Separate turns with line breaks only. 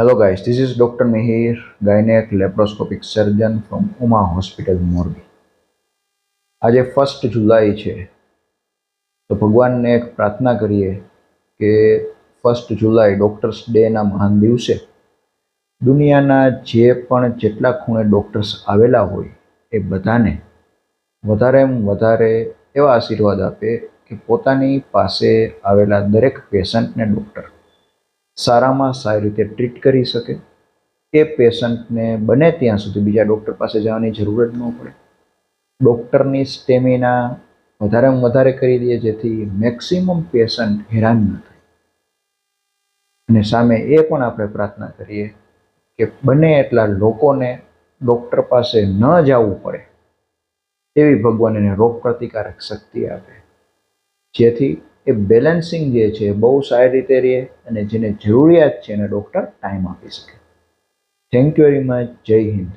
Hello guys, this is Dr. Mihir, gynec laparoscopic surgeon from Uma Hospital, Morbi. આજે 1 જુલાઈ છે તો ભગવાનને એક પ્રાર્થના કરીએ કે 1 જુલાઈ ડોક્ટર્સ ડેના મહાન દિવસે દુનિયાના જે પણ જેટલા ખૂણે ડોક્ટર્સ આવેલા હોય એ બધાને વધારેમાં વધારે એવા આશીર્વાદ આપે કે પોતાની પાસે આવેલા દરેક પેશન્ટને ડૉક્ટર સારામાં સારી રીતે ટ્રીટ કરી શકે, એ પેશન્ટને બને ત્યાં સુધી બીજા ડૉક્ટર પાસે જવાની જરૂર જ ન પડે. ડૉક્ટરની સ્ટેમિના વધારેમાં વધારે કરી દે જેથી મેક્સિમમ પેશન્ટ હેરાન ન થાય. અને સામે એ પણ આપણે પ્રાર્થના કરીએ કે બને એટલા લોકોને ડૉક્ટર પાસે ન જવું પડે એવી ભગવાન એને રોગ પ્રતિકારક શક્તિ આપે, જેથી એ બેલેન્સિંગ જે છે એ બહુ સારી રીતે રહે અને જેને જરૂરિયાત છે એને ડૉક્ટર ટાઈમ આપી શકે. Thank you very much. જય હિન્દ.